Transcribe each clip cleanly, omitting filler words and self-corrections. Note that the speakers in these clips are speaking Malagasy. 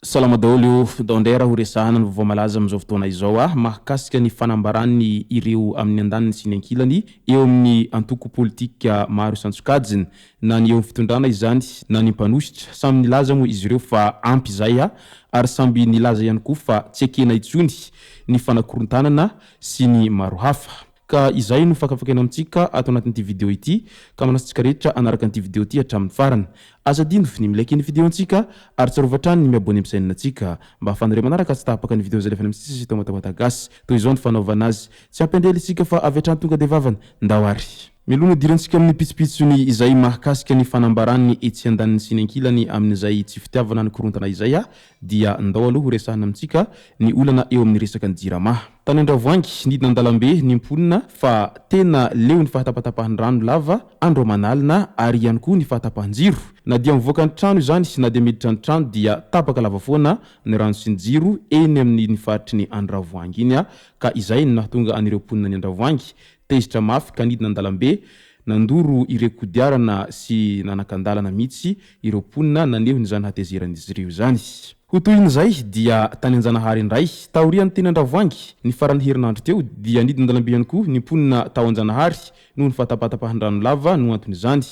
Salama daholo daondera ho resahana ny vaovao malaza amin'izao fotoana izao mahakasika ny fanambarany ireo amin'ny andaniny sy ny ankilany eo amin'ny antoko politika maro isantsokajiny na ny eo amin'ny fitondrana izany na ny mpanositra samy nilaza moa izy ireo fa ampy izay ary samby nilaza ihany koa fa tsy ekena itsony ny fanakorontanana sy ny maro hafa. Ka izay no fakafakena amintsika ato anatin'ity video ity ka manasitsika rehetra anaraka an'ity video ity hatramin'ny farany. Aza dino ny milaiky ny video antsika ary tsarovatrany ny miabony amin'ny chaîne antsika mba afanareo manaraka tsy tapaka ny video zay lefa amintsika tao matapatagasy toy izao ny fanaovana azy tsy ampendely isika fa avy hatrany tonga de vavany ndawary. Milona dirantsika amin'ny pitsopitsony izay mahakasika ny fanambarany etsy andaniny sy ny ankilany amin'izay tsy fitiavana ny korontana izay dia ndao aloha ho resahana amintsika ny olana eo amin'ny resaka ny jirama. Tany Andravoangy nidina an-dalambe nimponina fa tena leo ny fahatapatapahan'ny rano lava andro manalina ary ihany koa ny fahatapahan-jiro. Na dia mivoaka ny trano izany na dia miditra ny trano dia tapaka lava foana ny rano sy ny jiro eny amin'ny faritry ny Andravoangy iny ka izay no nahatonga anireo mponina ny Andravoangy tezitra mafy ka nidina an-dalambe nandoro ireo kodiarana sy nanakandalana mihitsy ireo mponina naneho nyzany hatezeran'izy ireo zany. Ho toy izay dia tany Anjanahary indray taorian'ny teny Andravoangy ny farany herinandro teo dia nidina an-dalambe ihany koa ny mponina tao Anjanahary noho ny fahatapatapahan'ny rano lava no antony izany.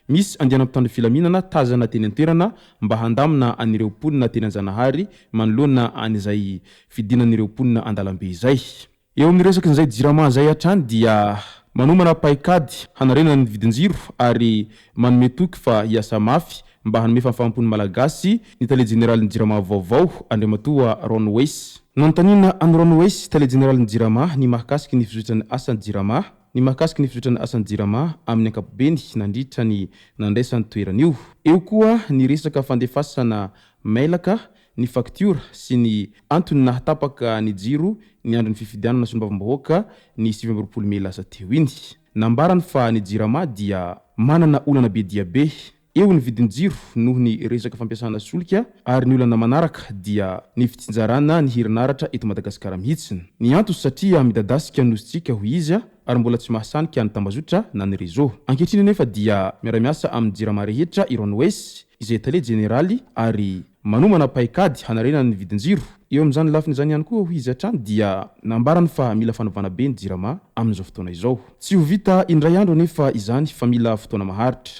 Misy andiana mpitandro filaminana tazana teny an-toerana mba handamina anireo mponina teny Anjanahary manoloana an'izay fidinan'ireo mponina an-dalambe izay. Eo amin'ny resaka izay jirama zay hatrany dia manomana paikady hanarena ny vidinjiro ary manome toky fa hiasa mafy mba hanome fahafahampony malagasy ny tale generaly ny jirama vaovao Andriamatoa Ron Wes. Nontanina an Ron Wes tale generaly ny jirama ny mahakasiky ny fizotrany asan'ny jirama ny mahakasiky ny fizotrany asan'ny jirama amin'ny ankapobeny nandritra ny nandraisan'ny toeran'io. Eo koa ny resaka fandefasana mailaka ny facture sy ny antony nahatapaka ny jiro ny andro ny fifidianana sy ny bavambahoaka ny 7 Mey lasa teo iny. Nambarany fa ny jirama dia manana olana be dia be eo ny vidin-jiro noho ny resaka fampiasana solika ary ny olana manaraka dia ny fitsinjarana ny herinaratra eto Madagasikara mihitsiny. Ny antony satria midadasika nositsika ho izy ary mbola tsy mahasanika ny tambazotra na ny réseau. Ankehitriny nefa dia miara-miasa amin'ny jirama rehetra Ron Wes izay tale generaly ary manomana paikady hanarena ny vidinjiro. Eo amin'izany lafiny izany ihany koa ho izy hatrany dia nambarany fa mila fanovana be ny jirama amin'izao fotoana izao. Tsy ho vita indray andro nefa izany fa mila fotoana maharitra.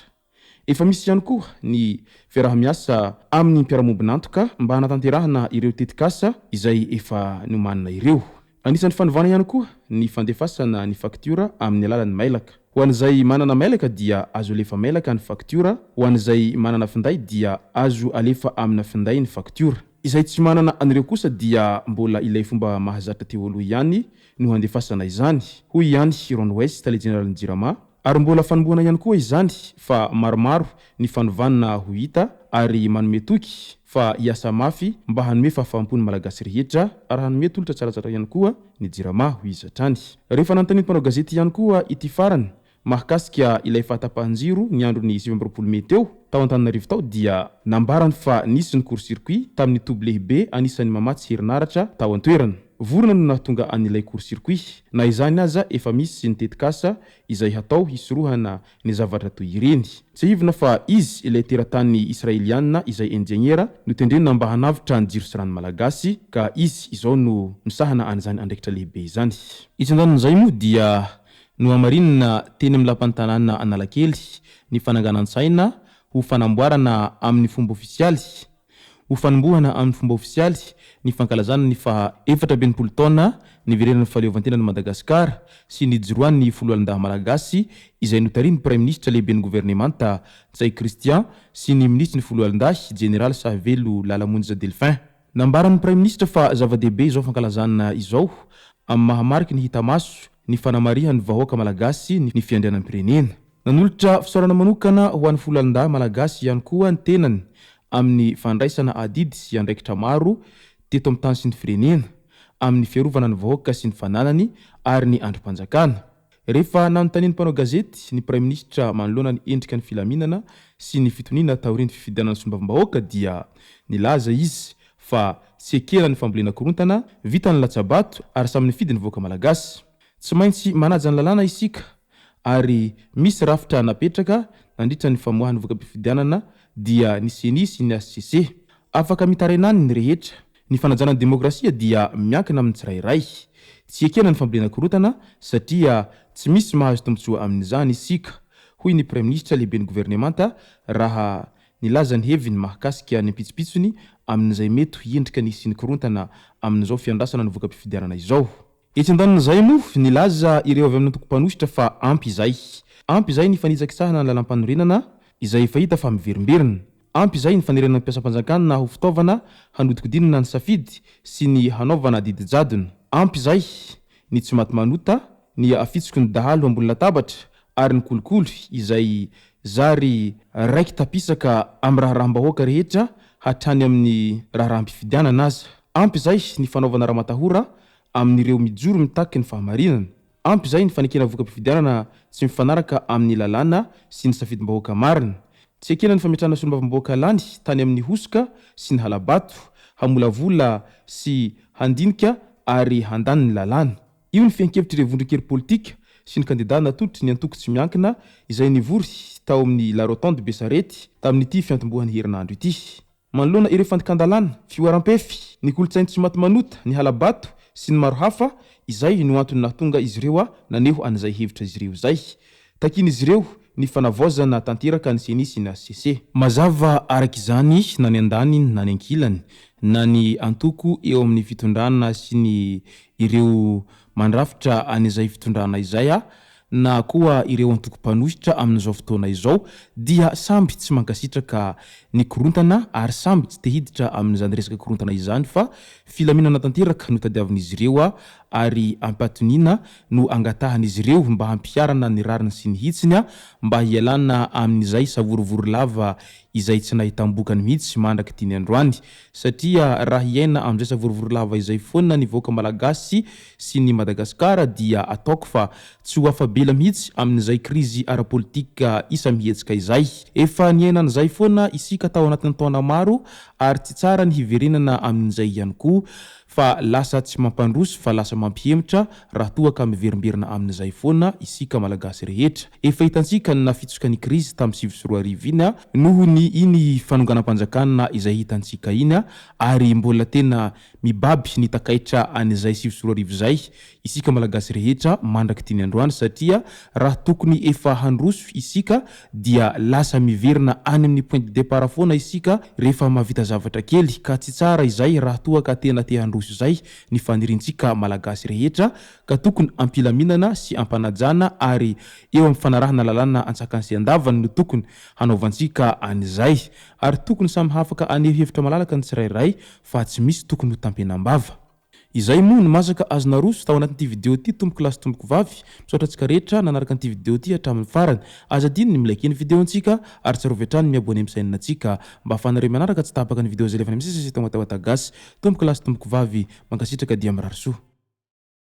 Efa misy ihany koa ny fiarah-miasa amin'ny mpiara-mombinantoka mba hanatanterahana ireo tetikasa izay efa nomanina ireo. Anisan'ny fanovana ihany koa ny fandefasana ny facture amin'ny alalan'ny mailaka. Ho an'izay manana mailaka dia azo alefa mailaka ny facture, ho an'izay manana finday dia azo alefa amina finday ny facture. Izay tsy manana anireo kosa dia mbola ilay fomba mahazatra teo aloha ihany no handefasana izany. Hoy ihany Ron Wes tale general ny jirama ary mbola fanomboana ihany koa izany fa maromaro ny fanovanana ho hita ary manome toky fa hiasa mafy mba hanome fahafahampony malagasy rehetra ary hanome tolotra tsaratsara ihany koa ny jirama ho izy hatrany. Rehefa nanontaniana mpanao gazety ihany koa ity farany mahakasika ilay fahatapahan-jiro ny andro ny 7 Mey teo tao Antananarivo tao dia nambarany fa nisy ny court-circuit tamin'ny toby lehibe anisan'ny mamatsy herinaratra tao an-toerana. Vorona no nahatonga an'ilay court-circuit. Na izany aza efa misy ny tetikasa izay hatao hisorohana ny zavatra toy ireny. Tsy hivina fa izy ilay teratany Israeliana izay enjeniera no tendrena mba hanavitra ny jiro sy rano malagasy ka izy izao no misahana an'izany andraikitra lehibe izany. Isandan'izay moa dia no amarinina teny amin'ny lapan'ny tanàna Analakely ny fananganan-tsaina ho fanamboarana amin'ny fomba ofisialy, ho fanombohana amin'ny fomba ofisialy ny fankalazana ny fa 420 taona ny verenan'ny fahaleovantenan'i Madagasikara sy ny joroan'ny foloalindahy malagasy izay notarin'ny Premier Ministre lehibe ny gouvernemanta Ntsay Christian sy ny ministre ny foloalindahy General Savelo Lalamonja Delphin. Nambaran'ny Premier Ministre fa zava-dehibe izao fankalazana izao amin'ny mahamariky ny hita maso ny fanamarihan'ny vahoaka malagasy ny fiandrianan'ny pirenena. Nanolotra fisaorana manokana ho an'ny foloalindahy malagasy ihany koa ny tenany amin'ny fandraisana adidy sy andraikitra maro teto amin'ny tany sy ny firenena amin'ny fiarovana ny vahoaka sy ny fananany ary ny androm-panjakana. Rehefa nanontaniany mpanao gazety ny Premier Ministre manoloana ny endrika ny filaminana sy ny fitoniana taorian'ny fifidianana sy mombam-bahoaka dia nilaza izy fa tsy ekena ny fambolena korontana vita ny latsabato ary samy nifidy ny vahoaka malagasy. Tsy maintsy manaja ny lalàna isika ary misy rafitra napetraka nandritra ny famoahany vahoaka-pifidianana dia ny CENI sy ny HCC. Afaka mitarainany ny rehetra. Ny fanajana ny demokrasia dia miankina amin'ny tsirairay. Tsy ekena ny fambolena korontana satria tsy misy mahazo tombotsoa amin'izany isika, hoy ny Premier Ministre lehiben'ny gouvernemanta raha nilaza ny heviny mahakasika ny mpitsopitsony amin'izay mety hiendrika ny siny korontana amin'izao fiandrasana ny vahoaka-pifidianana izao. Etsy andanon'izay moa nilaza ireo avy amin'ny antoko-panositra fa ampy izay. Ampy izay ny fanitsakitsahana ny lalam-panorenana izay fahita fa miverimberina. Ampy izay ny fanerenana ny mpiasam-panjakana ho fitaovana hanodikodinana ny safidy sy ny hanaovana didy jadona. Ampy izay ny tsy maty manota, ny afitsoko ny dahalo ambony latabatra ary ny kolokolo izay zary raiky tapisaka amin'ny raharaham-bahoaka rehetra hatrany amin'ny raharaham-pifidianana aza. Ampy izay ny fanaovana raha matahora amin'ireo mijoro mitaky ny fahamarinana. Ampy izay ny fanekena vahoaka-pifidianana tsy mifanaraka amin'ny lalàna sy ny safidim-bahoaka marina. Tsy ekena ny fametrahana solombavambahoaka lany tany amin'ny hosoka sy ny halabato, hamolavola sy handinika ary handany ny lalàna. Io ny fiankevitry vondron-kery politika sy ny kandidà natolotry ny antoko tsy miankina izay nivory tao amin'ny La Rotonde Besarety tamin'ity fiantombohan'ny herinandro ity. Manoloana ireo fandikan-dalàna, fioaram-pefy, ny kolotsainy tsy maty manota, ny halabato sy ny maro hafa izay no antony nahatonga izy ireo naneho an'izay hevitra izy ireo izay. Takin'izy ireo ny fanavaozana tanteraka ny CENI sy ny HCC. Mazava araka izany na ny andaniny na ny ankilany na ny antoko eo amin'ny fitondrana sy ny ireo mandrafitra an'izay fitondrana izay na koa ireo antoko-panositra amin'izao fotoana izao dia samby tsy mankasitraka ny korontana ary samby tsy te hiditra amin'izany resaka korontana izany fa filaminana tanteraka no tadiavin'izy ireo ary ampatoniana no angatahan'izy ireo mba hampiarana ny rariny sy ny hitsiny mba hialana amin'izay savorovory lava izay tsy nahitam-bokany mihitsy mandraka tiny androany satria raha hiaina amin'izay savorovory lava izay foana ny vahoaka malagasy sy ny Madagasikara dia ataoko fa tsy ho afabela mihitsy amin'izay krizy ara-politika isa mihetsika izay. Efa niaina an'izay foana isika tao anatin'ny taona maro ary tsy tsara ny hiverenana amin'izay ihany koa fa lasa tsy mampandroso fa lasa mampihemitra raha toa ka miverimberina amin'izay foana isika malagasy rehetra. Efa hitantsika ny nafitsoka ny krizy tamin'ny 2024 iny noho ny iny fanonganam-panjakana izay hitantsika iny ary mbola tena mibaby ny takaitra an'izay 2024 izay isika malagasy rehetra mandraka tiny androany satria raha tokony efa handroso isika dia lasa miverina any amin'ny point de départ foana isika rehefa mahavita zavatra kely ka tsy tsara izay raha toa ka tena te handroso izay ny fanirintsika malagasy rehetra ka tokony ampilaminana sy ampanajana ary eo amin'ny fanarahana lalàna antsakany sy andavany no tokony hanaovantsika an'izay ary tokony samy hafaka aneho hevitra malalaka ny tsirairay fa tsy misy tokony ho tampenam-bava. Izay moa ny masaka azona roso tao anatin'ity video ity tomboko lasy tomboko vavy misaotra antsika rehetra nanaraka an'ity video ity hatramin'ny farany azadiny ny milike ny video antsika ary tsy rovetrany miabone amin'ny sainina antsika mba ahafahanareo manaraka tsy tapaka ny video zay lefany misy tao matao atagasy tomboko lasy tomboko vavy mankasitraka dia mirary soa.